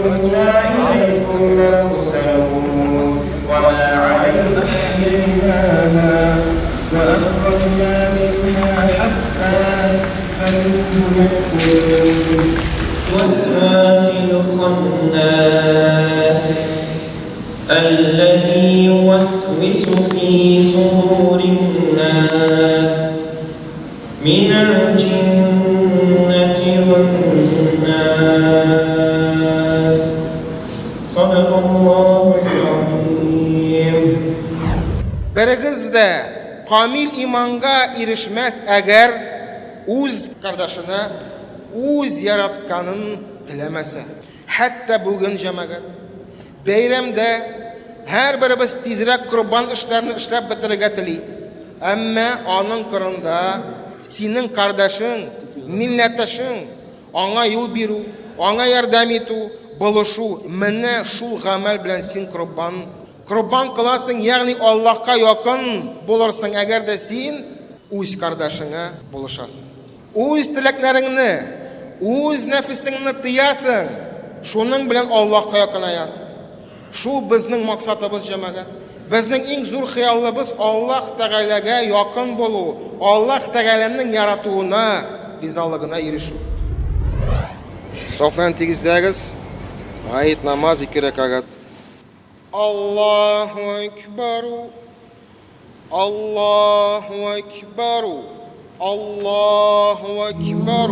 وإنا إليكم لمرسلون وما علينا إلا وأخرجنا منها حتى فنؤمن وسواس الخناس الذي يوسوس في صدور الناس من الجنة والناس صدق الله العظيم. Biriniz de kamil imanga erişmez eğer uz kardeşine uz yaratkanın dilemese. Hatta bugün cemaat bayramda her birimiz tezrek kurban işlerini işlep bitirge tili. Ama onun kırında senin kardeşin, milleteşin ona yol biru, ona yardım etu, buluşu, mene şul gamel bilen sen kurban kılasın, yani Allah'a yakın bulursun eğer de sen öz kardeşine buluşasın. Öz dileklerini, öz nefisini tiyasın, şunun bilen Allah'a yakın ayasın. Şu bizning maqsadimiz cemaat. Bizning eng zo'r xayolimiz Alloh taolaga yaqin bo'lu, Alloh taolaning yaratuvina, rizoligina erishuv. Sofdan tegizlagiz. Ayet namaz 2 rakat. Allahu ekber. Allahu ekber. Allahu ekber.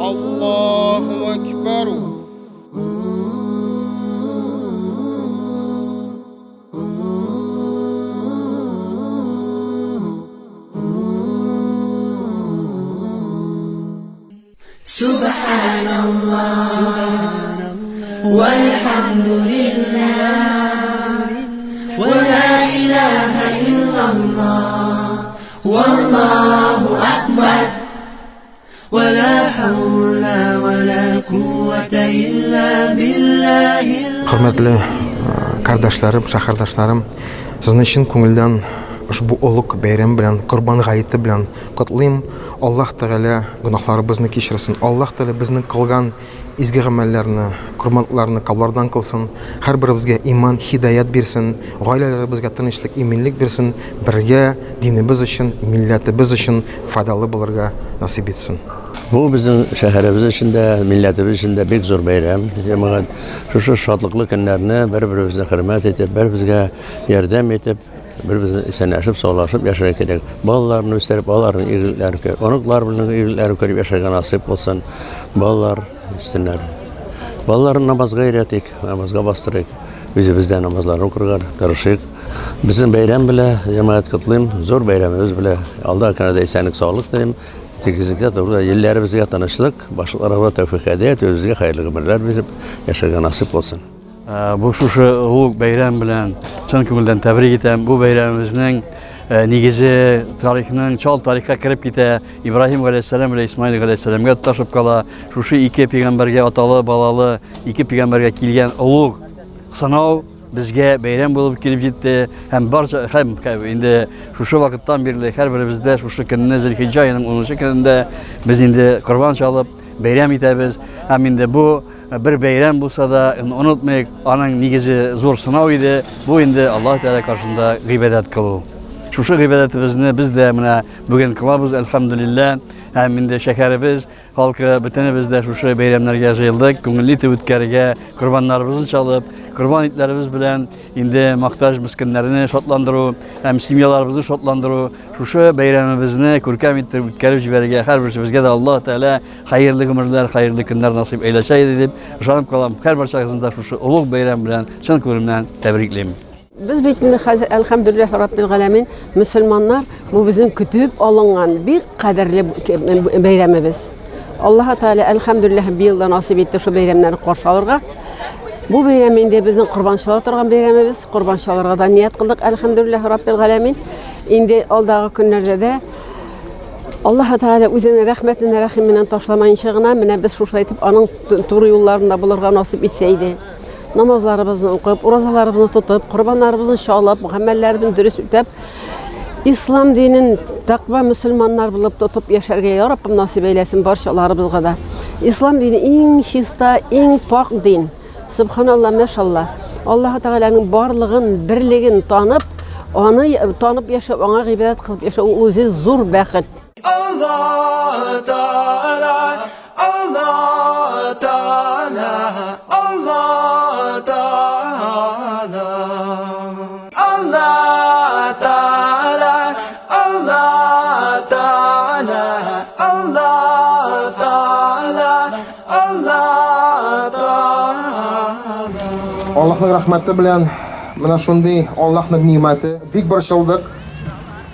Allahu ekber. Subhanallah walhamdulillah wa la ilaha illallah wallahu akbar wa la hawla wa la quwwata illa billahi. Hürmetli kardeşlerim, şahırdaşlarım, sizin için көңілден ushbu ulug' bayram bilan Qurban hayiti bilan qutlayman. Alloh taolo gunohlarimizni kechirsin. Alloh taolo bizning qilgan izgi amallarni, qurbanlarni qabuldan qilsin. Har birimizga iymon, hidoyat bersin. Oilalarimizga tinchlik, eminlik bersin. Birga dinimiz uchun, millatimiz uchun foydali bo'lishga nasib etsin. Bu bizim şehrimiz içinde, milletimiz içinde pek zor bayram. Cemaat şu şadlıklı günlerini birbirimize hürmet edip, birbirimize yardım edip, birbirimize esenleşip, sağlaşıp yaşamak gerek. Balalarını gösterip, balaların iyiliklerini görüp, onuklarının iyiliklerini görüp yaşayan nasip olsun. Balalar istenler. Balaların namazga öğretik, namazga bastırık. Bizden namazlarını kurgar, karışık. Bizim bayram bile, cemaat kutlayım, zor bayramımız bile. Allah kanada esenlik, sağlık dilerim. Tekizlikte de yıllarımızga tanıştık, başkalarına tevfik edeyet, özümüzge hayırlı ömürler verip yaşayan nasip olsun. Bu şuşu ulug' bayram bilan chin ko'ngildan tabrik etaman. Bu bayramimizning negizi tarixning chol tarixga kirib keta. İbrahim alayhissalom bilan İsmail alayhissalomga tutashib qola. Şuşu iki payg'ambarga otalı, balalı, iki payg'ambarga kelgan ulug' sinov bizga bayram bo'lib kelib jetdi. Ham barcha ham endi şuşu vaqtdan beri har birimizda şuşu kunni Zulhijja oyining 10 kunida biz endi qurbon chalib bayram etamiz. Ham endi bu bir bayram bo'lsa da unutmaylik, onun negizi zo'r sinov edi. Bu endi Alloh taolo qarshısında g'ibodat qilib. Şuşu g'ibodatimizni biz de mana bugün qilamiz alhamdulillah. Hem endi shaharimiz halkı bitinimizde şuşu bayramlarga yig'ildik. Ko'ngilli o'tkariga qurbonlarimizni chalib, qurban itlerimiz bilan endi muhtoj miskinlarini shodlantiruv, hem simyalarimizni shodlantiruv, şuşu bayramimizni ko'rkam ettirib o'tkazib jibarga har birimizga de Alloh taolo hayırlı ömürler, hayırlı günler nasip eyleşeydi deb ishonib qolaman. Har barchangizda şuşu ulug' bayram bilan chin ko'nglimdan tabriklayman. Biz elhamdülillah Rabbil Alemin Müslümanlar bu bizim kütüp alınan bir kaderli bayramımız. Allah Teala elhamdülillah bir yılda nasip etti şu bayramları karşı alırga. Bu bayramında bizim kurbançalar oturgan bayramımız. Kurbançalarga da niyet kıldık elhamdülillah Rabbil Alemin. Indi aldığı günlerde de Allah Teala üzerine rahmetine rahimine taşlamayın şığına mine biz şuşlaytıp anın turu yollarında bulurga nasip etseydi. Namazlarımızı okuyup, urazalarımızı tutup, kurbanlarımızı şalap, muhammellerimizi dürüst ütüp, İslam dinin takva Müslümanlar bulup tutup yaşarga ya Rabbim nasip eylesin barşalarımızga da. İslam dini en şista, en pak din. Субханалла, мәшалла. Аллаһу Тәгаләнең барлыгын, бирлеген танып, аны танып яшәп, аңа гыйбадәт кылып яшәү ул үзе зур бәхет. Allah Ta'ala, Allah Ta'ala, Allah Ta'ala, Allah Ta'ala, Allah Ta'ala, Allah Ta'ala, Allah Ta'ala. Аллаһның рәхмәте белән менә шундый Аллаһның нимәте бик борчылдык.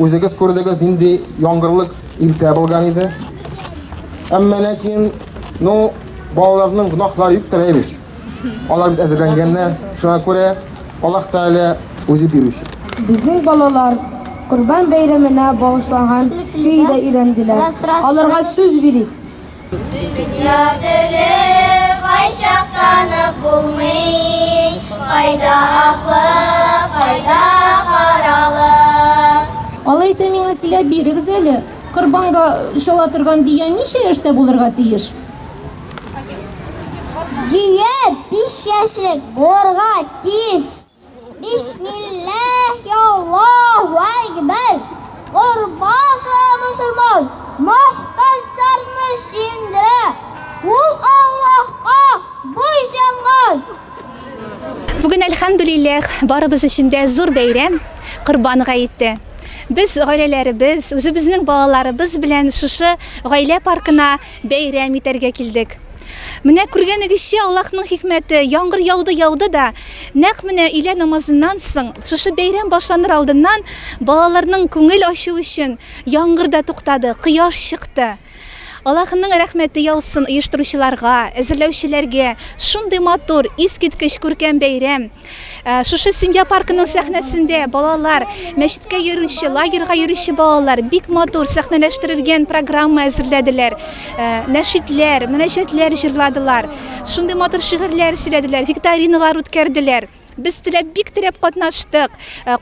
Үзегез күрдегез нинди яңгырлык иртә булган иде. Әмма ләкин, балаларның гөнаһлары юктыр бит. Алар бит әзерләнгәннәр. Шуңа күрә Аллаһ Тәгалә үзе бирүче. Безнең балалар Курбан бәйрәменә багышланган көйдә өйрәнделәр. Аларга сүз бирик. Dünya dili kayşaklanıp bulmayın. Kayda aklı, kayda karalı. Алайса миңа сөйләп бирегез әле. Курбанга шала торган дия ничә яшьтә булырга тиеш? Dünya 5 yaşlık bulurga tiyiş. Bismillah, Allahu Ekber. Kurban Müslüman muhtaçlarını sindire. Ул Аллаһка буйсынган. Бүген әлхәмдүлилләх барыбыз өчен дә зур бәйрәм, Курбан гаете. Без гаиләләребез, үзебезнең балаларыбыз белән шушы гаилә паркына бәйрәм итәргә килдек. Менә күргәнегезчә Аллаһның хикмәте, яңгыр яуды да, нәкъ менә өйлә намазыннан соң, шушы бәйрәм башланыр алдыннан балаларның күңел ачу өчен яңгыр да туктады, кояш чыкты. Аллаһның рәхмәте яусын оештыручыларга, әзерләүчеләргә, шундый матур, искиткеч күркәм бәйрәм. Шушы семья паркының сәхнәсендә балалар, мәчеткә йөрүче, лагерьга йөрүче балалар бик матур сәхнәләштерелгән программа әзерләделәр. Нәшидләр, мөнәҗәтләр җырладылар. Шундый матур шигырьләр сөйләделәр, викториналар үткәрделәр. Без бик теләп катнаштык,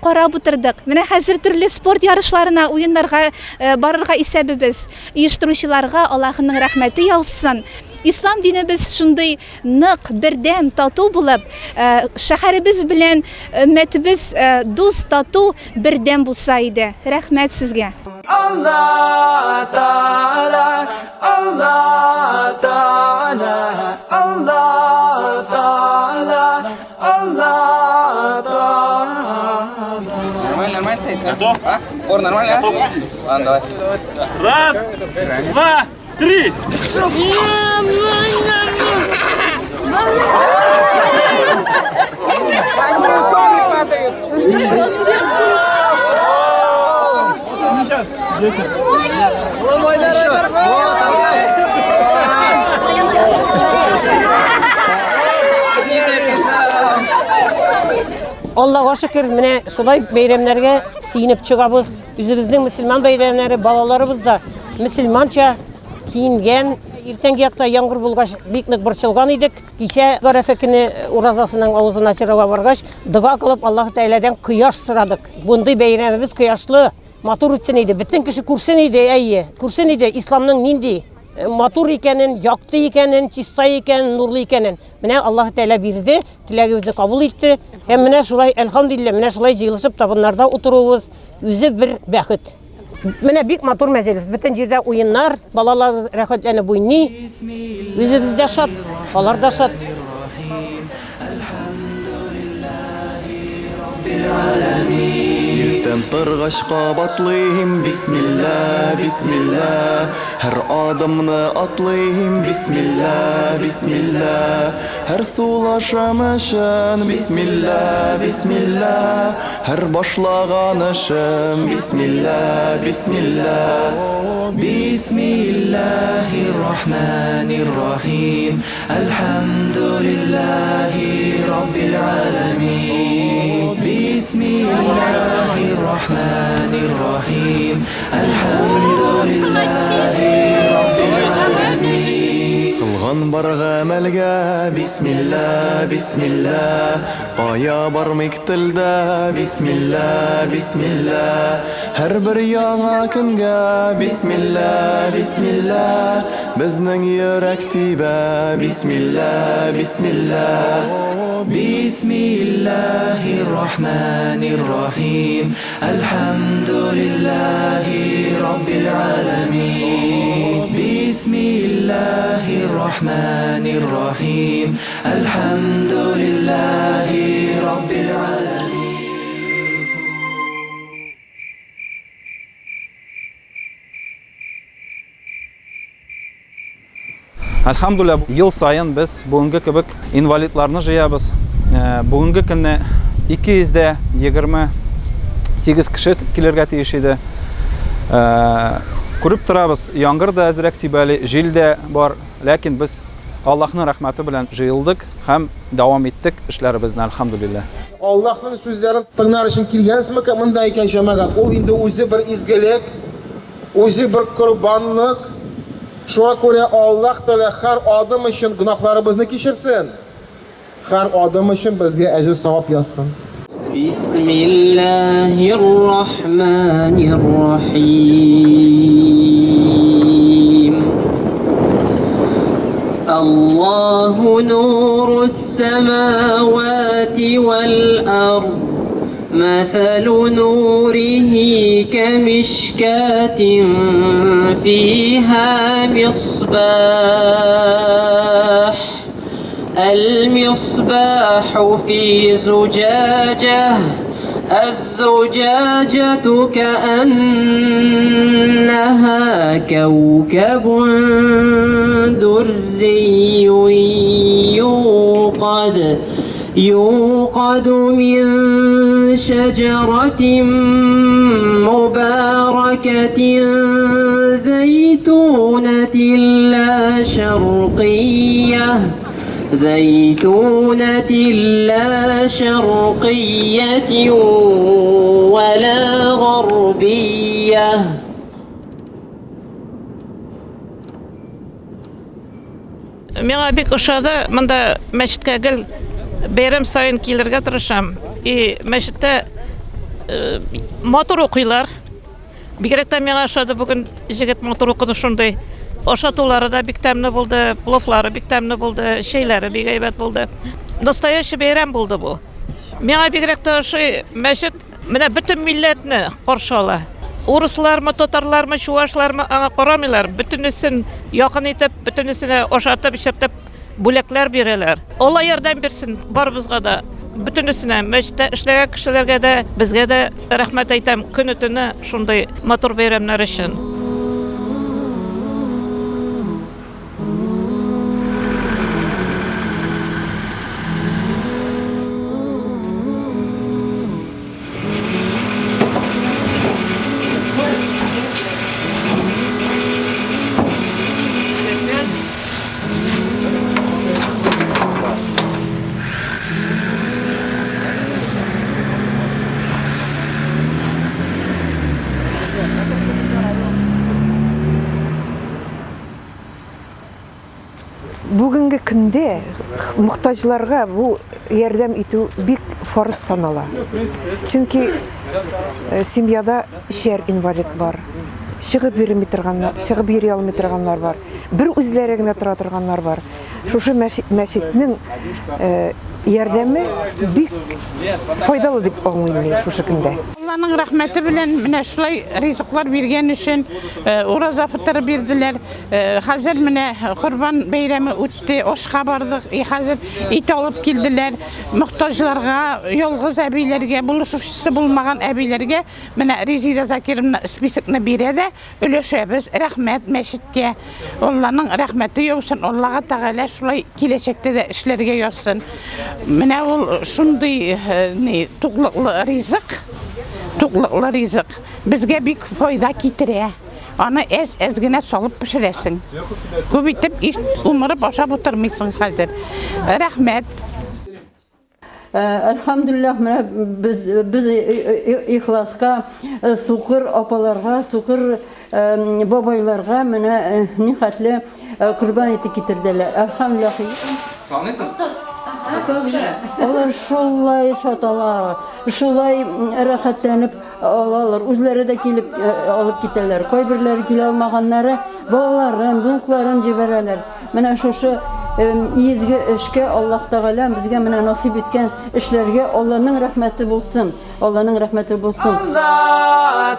карап утырдык. Менә хәзер төрле спорт ярышларына, уеннарга барырга исәбебез. Оештыручыларга Аллаһның рәхмәте яусын. Ислам динебез шундый нык, бердәм, тату булып, шәһәребез белән өммәтебез дус, тату, бердәм булса иде. Рәхмәт сезгә. Allah Ta'ala, Allah Ta'ala, Allah Ta'ala, Allah Ta'ala. Нормально стоишь? Готов? Ор, нормально? Ладно, давай. Раз, два, три. Аллаһка шөкер, менә шулай бәйрәмнәргә сиенеп чыгабыз. Үзебезнең мөселман бәйрәмнәре, балаларыбыз да мөселманча киенгән. Иртәнге якта яңгыр булгач, бик нык борчылган идек. Кичә Гарәфә көне уразасының авызын ачырга баргач, дуга кылып Аллаһ Тәгаләдән кояш сорадык. Бундый бәйрәмебез кояшлы, матур үтсен иде. Бөтен кеше күрсен иде, әйе. Күрсен иде исламның нинди матур икәнен, якты икәнен, чиста икәнен, нурлы икәнен. Менә Аллаһ Тәгалә бирде, теләгебезне кабул итте. Һәм менә шулай, әлхәмдүлилләh, менә шулай җыелышып табыннарда утыруыбыз үзе бер бәхет. Менә бик матур мәҗлес, бөтен җирдә уеннар, балалар рәхәтләнеп уйный. Үзебез дә шат, алар да шат. Торгач кабатлыйм, бисмилла, бисмилла. Һәр адымны атлыйм, бисмилла, бисмилла. Һәр сулашым өчен, бисмилла, бисмилла. Һәр башлаган эшем, бисмилла, бисмилла. Бисмиллаһир-рахманир-рахим. Алхамдулиллаһи раббил аламин. Бисмиллаһир-рахманир-рахим. Алхамдулиллаһи раббил аламин. Кылган Ашсын бар гамәлгә, бисмилла, бисмилла. Кая бармыйк телдә, бисмилла, бисмилла. Һәр бер яңа көнгә, бисмилла, бисмилла. Безнең йөрәк тибә, бисмилла, бисмилла. Bismillahirrahmanirrahim. Elhamdülillahi Rabbil alamin. Bismillahirrahmanirrahim. Elhamdülillahi Rabbil alamin. Elhamdülillah yıl sayın biz bugünkü kebek invalidlarını jıyabız. Bugünkü günne 228 kişi kilerge tiyiş idi. Көрүп турабыз, яңгыр да әзрәк сибәле, жил дә бар, ләкин без Аллаһның рәхмәте белән җыелдык һәм дәвам иттек эшләребезне, әлхәмдүлилләh. Аллаһның сүзләрен тыңлар өчен килгәнсезме монда икән җәмәгать? Ул инде үзе бер изгелек, үзе бер курбанлык. Шуңа күрә Аллаһ Тәгалә һәр адым өчен гөнаһларыбызны кичерсен. Һәр адым өчен безгә әҗр савап язсын. Bismillahirrahmanirrahim. Allahu nurus semawati vel ard. مثل نوره كمشكاة فيها مصباح المصباح في زجاجة الزجاجة كأنها كوكب دري يوقد من شجرة مباركة زيتونة لا شرقية ولا غربية. Миңа бик ошады, монда мәчеткә гел бәйрәм сайын килергә тырышам. Мәчеттә мотор укыйлар. Бигрәк тә миңа ошады бүген җегет мотор укыды шундый. Ашатулары да бик тәмле булды, пловлары бик тәмле булды, шәйләре бик әйбәт булды. Настоящий бәйрәм булды бу. Миңа бигрәк тә ошый мәчет менә бөтен милләтне каршы ала. Урыслармы, татарлармы, чуашлармы аңа карамыйлар. Бөтенесен якын итеп, бөтенесенә ашатып, эчертеп бүләкләр бирәләр. Алла ярдәм бирсен барыбызга да. Бөтенесенә мәчеттә эшләгән кешеләргә дә, безгә дә рәхмәт әйтәм. Көнне-төне шундый матур бәйрәмнәр өчен. Бүгінгі күнде мұқтажларға бұл ярдәм итү бик фарыз санала. Чөнки семьяда шәр инвалид бар. Чыгып йөри алмый торганнар бар. Бер үзләре генә тора торганнар бар. Шушы мәчетнең ярдәме бик файдалы дип аңлыйм шушы көндә. Алланың рәхмәте белән менә шулай ризыклар биргән өчен ураза фитыры бирделәр. Хәзер менә Курбан бәйрәме үтте, ашка бардык. Хәзер ит алып килделәр. Мохтаҗларга, ялгыз әбиләргә, булышучысы булмаган әбиләргә менә Резида Закировна списокны бирә дә өләшәбез. Рәхмәт мәчеткә. Алланың рәхмәте яусын. Аллага Тәгалә шулай киләчәктә дә эшләргә язсын. Менә ул шундый туклыклы ризык. Туклыклы ризык безгә бик файда китерә. Аны әз генә салып пешерәсең. Күп итеп умырып ашап утырмыйсың хәзер. Рәхмәт. Әлхәмдүлилләх, менә без ихласка сукыр апаларга, сукыр бабайларга менә нихәтле Kurban eti getirdiler. Elhamdülillah. Sanıysınız? Onlar şolay satalar, şolay rahatlanıp alalar. Özleri de gelip alıp giderler. Koy birleri gel almaganları balaların, büyüklerin cibereler. Mene şoşu izgi işke Allah Teala bizge mene nasip etken işlerge Allah'ın rahmeti bulsun. Allah'ın rahmeti bulsun. Allah